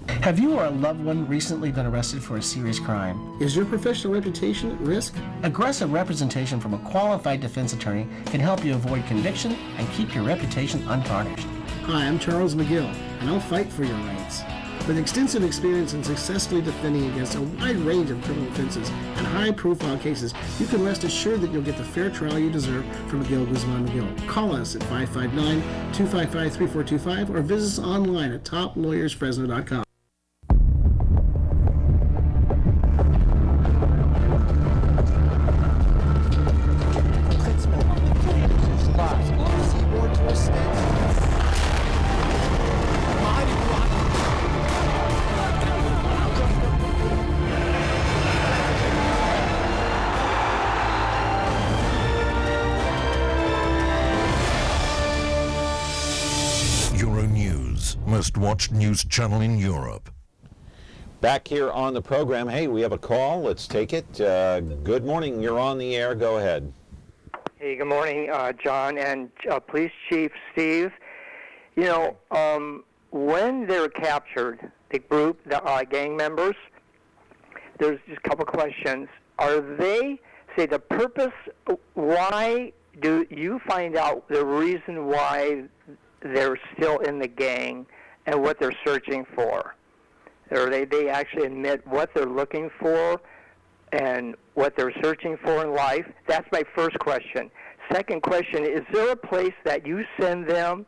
Have you or a loved one recently been arrested for a serious crime? Is your professional reputation at risk? Aggressive representation from a qualified defense attorney can help you avoid conviction and keep your reputation untarnished. Hi, I'm Charles McGill, and I'll fight for your rights. With extensive experience in successfully defending against a wide range of criminal offenses and high-profile cases, you can rest assured that you'll get the fair trial you deserve from McGill, Guzman McGill. Call us at 559-255-3425 or visit us online at toplawyersfresno.com. Watched news channel in Europe. Back here on the program. Hey, we have a call. Let's take it. Good morning. You're on the air. Go ahead. Hey, good morning, John and Police Chief Steve. When they're captured, the group, the gang members, there's just a couple questions. Are they, say, the purpose, why do you find out the reason why they're still in the gang and what they're searching for? Or they actually admit what they're looking for and what they're searching for in life? That's my first question. Second question, is there a place that you send them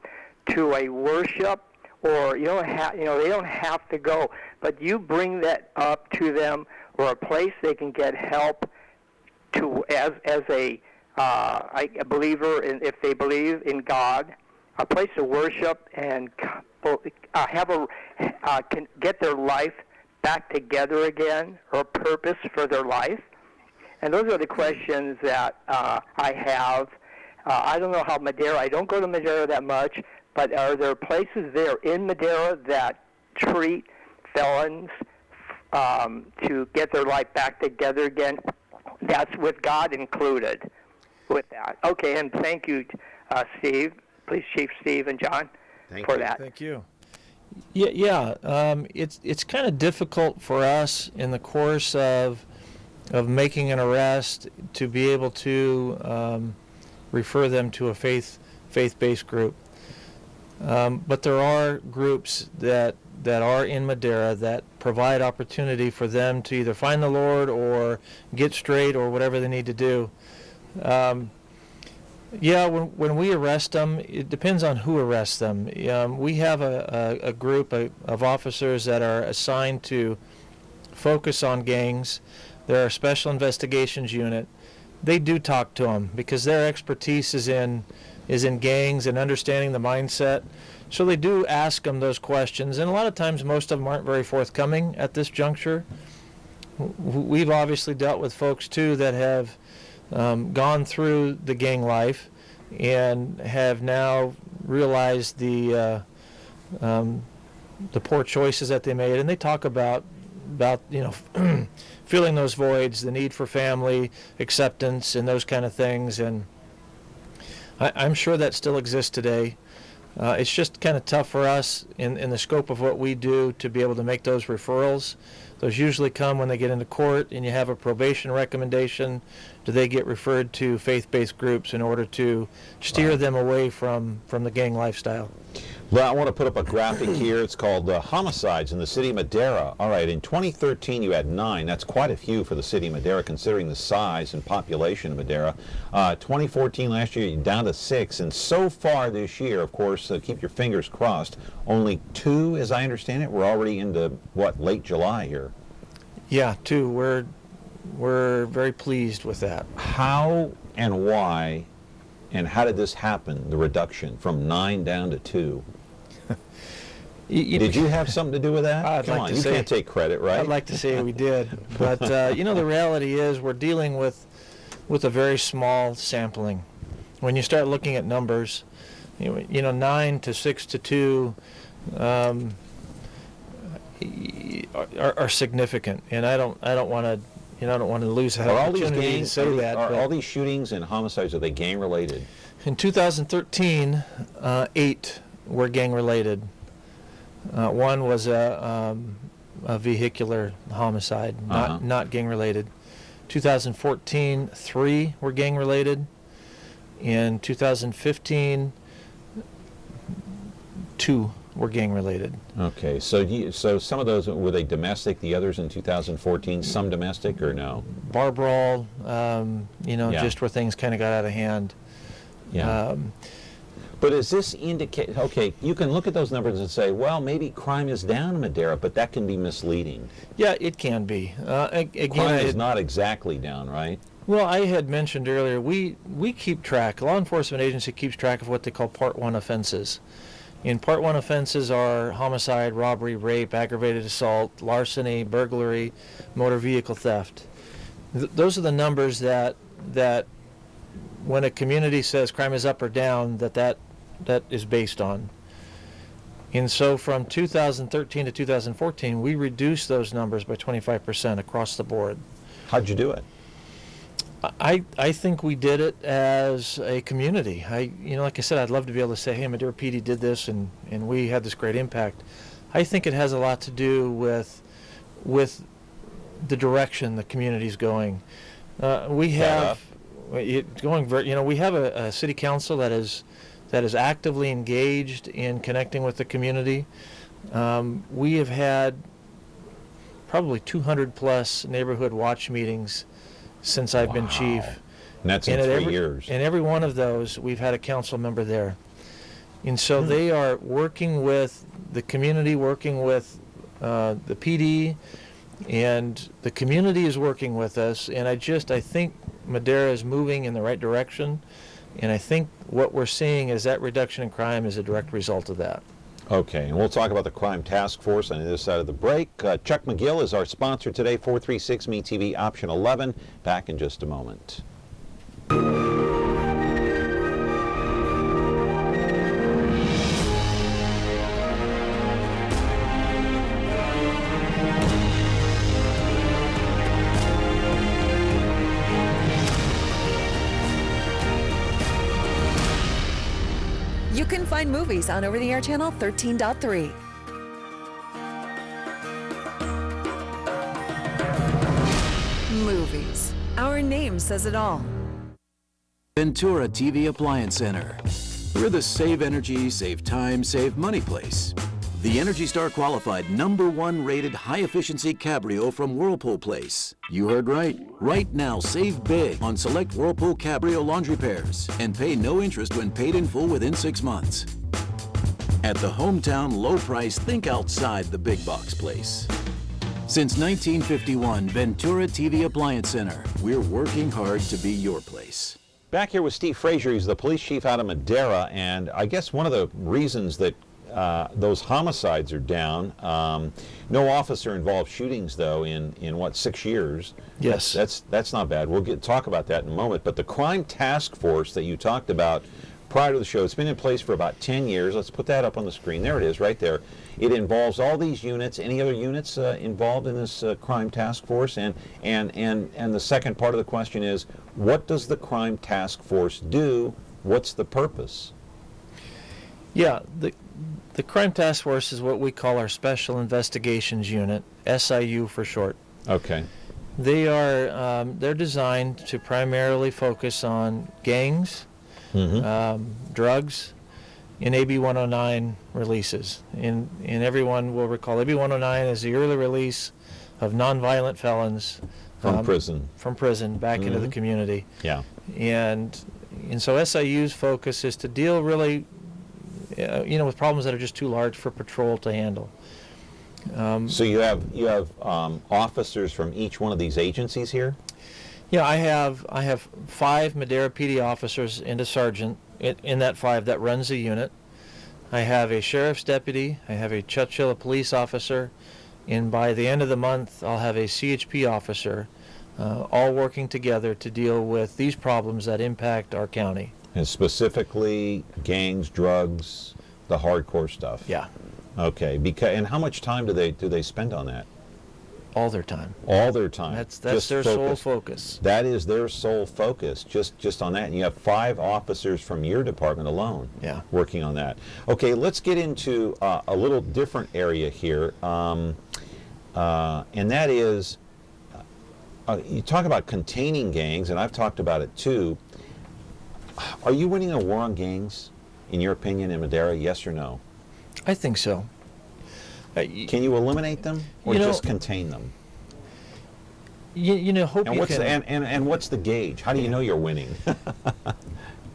to a worship, or they don't have to go, but you bring that up to them, or a place they can get help to as a believer, if they believe in God, a place to worship and can get their life back together again, or a purpose for their life? And those are the questions that I have. I don't know how Madera, I don't go to Madera that much, but are there places there in Madera that treat felons to get their life back together again? That's with God included with that. Okay, and thank you, Steve, Police Chief Steve and John, for that. Thank you. Yeah. It's kind of difficult for us in the course of making an arrest to be able to refer them to a faith-based group. But there are groups that are in Madera that provide opportunity for them to either find the Lord or get straight or whatever they need to do. Yeah, when we arrest them, it depends on who arrests them. We have a group of officers that are assigned to focus on gangs. They're our special investigations unit. They do talk to them because their expertise is in gangs and understanding the mindset. So they do ask them those questions, and a lot of times most of them aren't very forthcoming at this juncture. We've obviously dealt with folks too that have gone through the gang life and have now realized the poor choices that they made, and they talk about filling those voids, the need for family acceptance, and those kind of things. And I'm sure that still exists today. It's just kind of tough for us in the scope of what we do to be able to make those referrals. Those usually come when they get into court and you have a probation recommendation. Do they get referred to faith-based groups in order to steer them away from the gang lifestyle? Well, I want to put up a graphic here. It's called Homicides in the City of Madera. All right, in 2013 you had 9. That's quite a few for the City of Madera considering the size and population of Madera. 2014, last year, you're down to 6. And so far this year, of course, keep your fingers crossed, only 2, as I understand it. We're already into, what, late July here? Yeah, 2. We're very pleased with that. How and why and how did this happen, the reduction from 9 down to 2? Did you have something to do with that? Come on, you can't take credit, right? I'd like to say we did. But, the reality is we're dealing with a very small sampling. When you start looking at numbers, 9 to 6 to 2 are significant. And I don't want to I don't want to lose that opportunity to say that. Are all these shootings and homicides, are they gang-related? In 2013, 8 were gang-related. 1 was a vehicular homicide, not gang-related. 2014, 3 were gang-related. In 2015, 2 were gang-related. Okay, so some of those, were they domestic, the others in 2014, some domestic or no? Bar brawl, just where things kind of got out of hand. Yeah. But does this indicate, okay, you can look at those numbers and say, well, maybe crime is down in Madera, but that can be misleading. Yeah, it can be. Again, crime is not exactly down, right? Well, I had mentioned earlier, we keep track, law enforcement agency keeps track of what they call Part 1 offenses. And Part 1 offenses are homicide, robbery, rape, aggravated assault, larceny, burglary, motor vehicle theft. Those are the numbers that when a community says crime is up or down, that is based on. And so from 2013 to 2014, we reduced those numbers by 25% across the board. How'd you do it? I think we did it as a community. Like I said, I'd love to be able to say, hey, Madera PD did this and we had this great impact. I think it has a lot to do with the direction the community's going. We have we have a city council that is actively engaged in connecting with the community. We have had probably 200 plus neighborhood watch meetings since I've been chief. And that's in 3 years. And every one of those, we've had a council member there. And so they are working with the community, working with the PD, and the community is working with us. And I think Madera is moving in the right direction. And I think what we're seeing is that reduction in crime is a direct result of that. Okay, and we'll talk about the Crime Task Force on the other side of the break. Chuck McGill is our sponsor today, 436 MeTV option 11. Back in just a moment. You can find movies on over-the-air channel 13.3. Movies. Our name says it all. Ventura TV Appliance Center. We're the save energy, save time, save money place. The Energy Star qualified #1 rated high-efficiency Cabrio from Whirlpool Place. You heard right. Right now, save big on select Whirlpool Cabrio laundry pairs and pay no interest when paid in full within 6 months. At the hometown low price, think outside the big box place. Since 1951, Ventura TV Appliance Center. We're working hard to be your place. Back here with Steve Frazier. He's the police chief out of Madera, and I guess one of the reasons that those homicides are down. No officer-involved shootings, though, in what, 6 years? Yes. That's not bad. We'll talk about that in a moment. But the crime task force that you talked about prior to the show, it's been in place for about 10 years. Let's put that up on the screen. There it is, right there. It involves all these units. Any other units involved in this crime task force? And the second part of the question is, what does the crime task force do? What's the purpose? Yeah, the Crime Task Force is what we call our Special Investigations Unit, SIU for short. Okay. They're designed to primarily focus on gangs, drugs, and AB 109 releases. And everyone will recall AB 109 is the early release of nonviolent felons from prison. From prison back into the community. Yeah. And so SIU's focus is to deal really with problems that are just too large for patrol to handle. So you have officers from each one of these agencies here? Yeah, I have 5 Madera PD officers and a sergeant in that 5 that runs the unit. I have a sheriff's deputy. I have a Chowchilla police officer, and by the end of the month, I'll have a CHP officer, all working together to deal with these problems that impact our county. And specifically gangs, drugs, the hardcore stuff. Yeah. Okay. And how much time do they spend on that? All their time. All their time. That's their sole focus. That is their sole focus, just on that. And you have 5 officers from your department alone. Yeah. Working on that. Okay, let's get into a little different area here, and that is, you talk about containing gangs, and I've talked about it too. Are you winning a war on gangs, in your opinion, in Madera, yes or no? I think so. Can you eliminate them, or just contain them? Hope and you what's can. And what's the gauge? How do you know you're winning?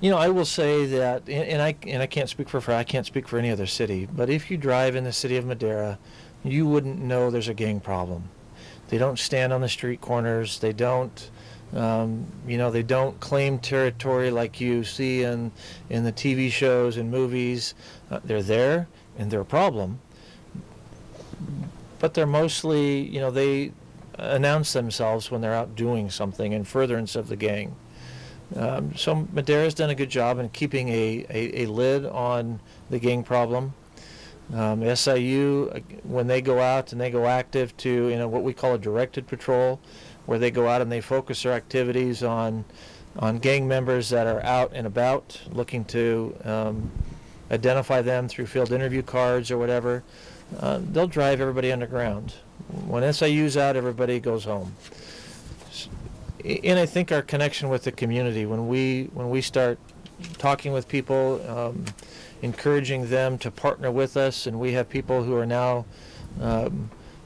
I will say that, and I can't speak for I can't speak for any other city, but if you drive in the city of Madera, you wouldn't know there's a gang problem. They don't stand on the street corners. They don't. They don't claim territory like you see in the TV shows and movies. They're there, and they're a problem. But they're mostly, they announce themselves when they're out doing something in furtherance of the gang. So Madera's done a good job in keeping a lid on the gang problem. SIU, when they go out and they go active to, what we call a directed patrol, where they go out and they focus their activities on gang members that are out and about, looking to identify them through field interview cards or whatever. They'll drive everybody underground. When SIU's out, everybody goes home. And I think our connection with the community, when we start talking with people, encouraging them to partner with us, and we have people who are now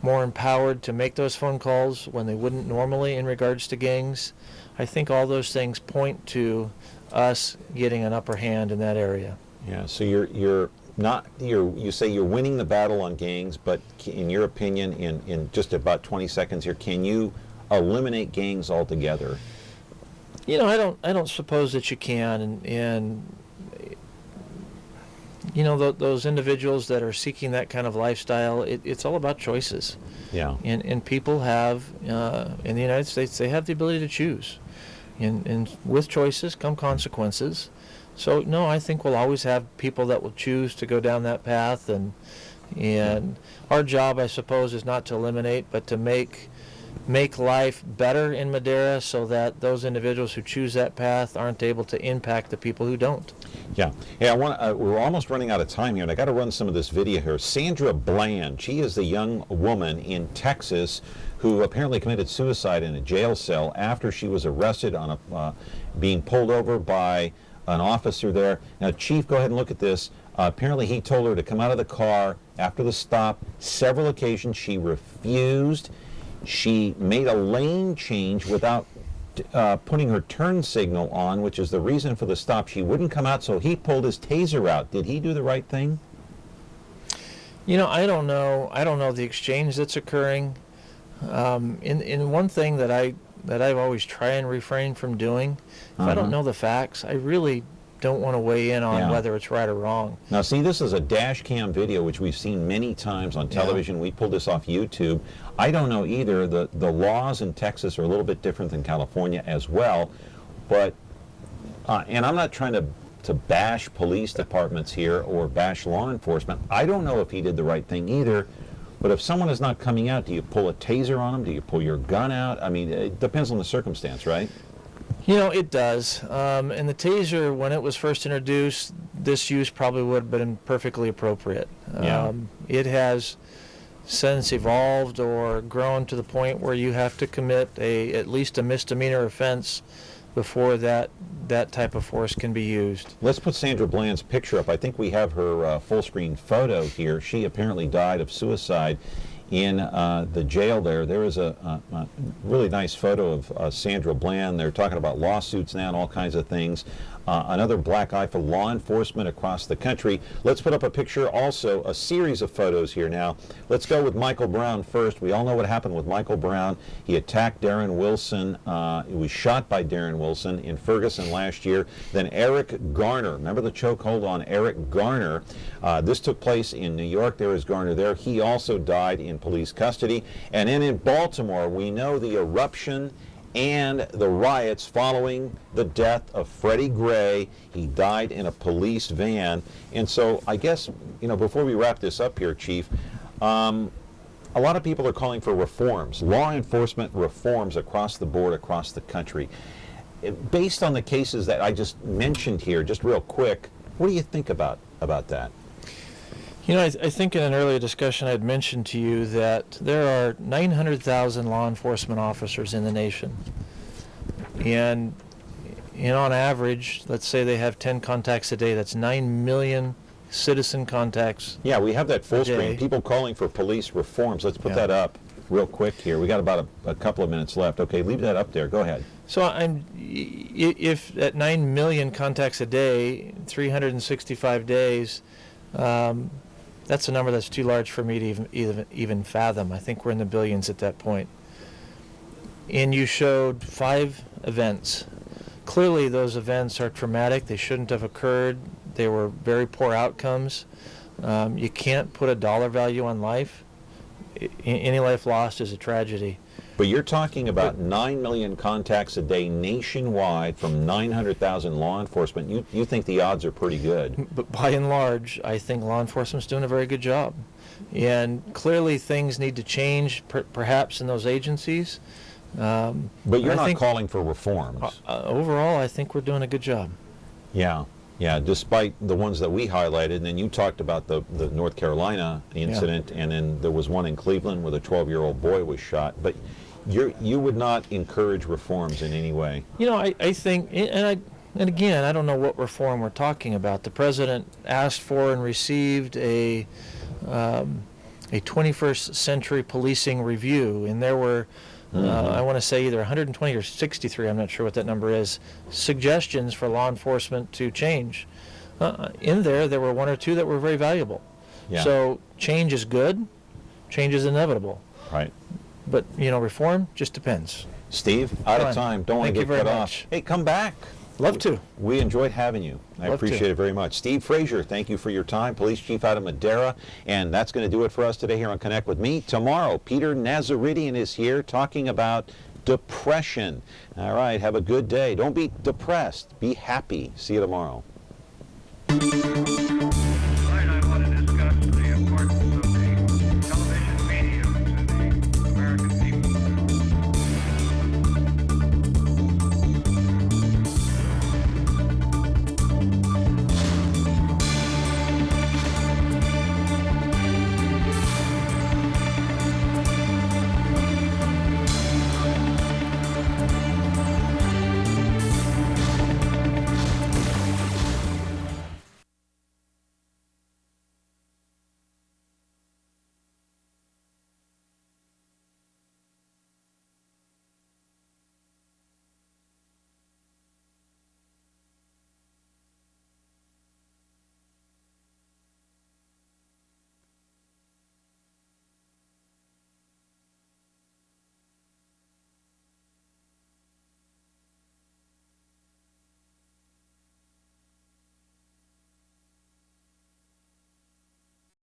more empowered to make those phone calls when they wouldn't normally in regards to gangs. I think all those things point to us getting an upper hand in that area. Yeah, so you say you're winning the battle on gangs, but in your opinion, in just about 20 seconds here, can you eliminate gangs altogether? I don't suppose that you can, and those individuals that are seeking that kind of lifestyle, it's all about choices. Yeah. And people have, in the United States, they have the ability to choose. And with choices come consequences. So, no, I think we'll always have people that will choose to go down that path. And our job, I suppose, is not to eliminate, but to make life better in Madera so that those individuals who choose that path aren't able to impact the people who don't. Yeah. Hey, we're almost running out of time here, and I got to run some of this video here. Sandra Bland, she is the young woman in Texas who apparently committed suicide in a jail cell after she was arrested on being pulled over by an officer there. Now, Chief, go ahead and look at this. Apparently he told her to come out of the car after the stop. Several occasions she refused. She made a lane change without putting her turn signal on, which is the reason for the stop. She wouldn't come out, so he pulled his taser out. Did he do the right thing? You know, I don't know. I don't know the exchange that's occurring. In one thing that I've always tried and refrain from doing, if I don't know the facts, I really don't want to weigh in on whether it's right or wrong. Now, see, this is a dash cam video, which we've seen many times on television. We pulled this off YouTube. I don't know either. The laws in Texas are a little bit different than California as well. But, and I'm not trying to bash police departments here or bash law enforcement. I don't know if he did the right thing either. But if someone is not coming out, do you pull a taser on them? Do you pull your gun out? I mean, it depends on the circumstance, right? You know, it does. And the taser, when it was first introduced, this use probably would have been perfectly appropriate. It has since evolved or grown to the point where you have to commit at least a misdemeanor offense before that type of force can be used. Let's put Sandra Bland's picture up. I think we have her full-screen photo here. She apparently died of suicide in the jail there. There is a really nice photo of Sandra Bland. They're talking about lawsuits now and all kinds of things. Another black eye for law enforcement across the country. Let's put up a picture, also a series of photos here now. Let's go with Michael Brown first. We all know what happened with Michael Brown. He attacked Darren Wilson. He was shot by Darren Wilson in Ferguson last year. Then Eric Garner. Remember the chokehold on Eric Garner? This took place in New York. There is Garner there. He also died in police custody. And then in Baltimore, we know the eruption and the riots following the death of Freddie Gray. He died in a police van. And so I guess, you know, before we wrap this up here, Chief, a lot of people are calling for reforms, law enforcement reforms across the board, across the country. Based on the cases that I just mentioned here, just real quick, what do you think about that? You know, I think in an earlier discussion I had mentioned to you that there are 900,000 law enforcement officers in the nation. And on average, let's say they have 10 contacts a day. That's 9 million citizen contacts. Yeah, we have that full screen. People calling for police reforms. Let's put that up real quick here. We got about a couple of minutes left. Okay, leave that up there. Go ahead. So if at 9 million contacts a day, 365 days, that's a number that's too large for me to even fathom. I think we're in the billions at that point. And you showed 5 events. Clearly those events are traumatic. They shouldn't have occurred. They were very poor outcomes. You can't put a dollar value on life. Any life lost is a tragedy. But you're talking about 9 million contacts a day nationwide from 900,000 law enforcement. You think the odds are pretty good. But by and large, I think law enforcement's doing a very good job. And clearly things need to change, perhaps in those agencies. But you're not calling for reforms. Overall, I think we're doing a good job. Yeah. Yeah, despite the ones that we highlighted, and then you talked about the North Carolina incident, and then there was one in Cleveland where the 12-year-old boy was shot. But you would not encourage reforms in any way. You know, I think, and again, I don't know what reform we're talking about. The president asked for and received a 21st century policing review, and there were I want to say either 120 or 63, I'm not sure what that number is, suggestions for law enforcement to change. In there were 1 or 2 that were very valuable. Yeah. So change is good, change is inevitable. Right. But, you know, reform just depends. Steve, out of time. Don't want to get cut off. Hey, come back. Love to. We enjoyed having you. I appreciate it very much. Steve Frazier, thank you for your time, police chief out of Madera. And that's going to do it for us today here on Connect with Me. Tomorrow, Peter Nazaridian is here talking about depression. All right, have a good day. Don't be depressed. Be happy. See you tomorrow.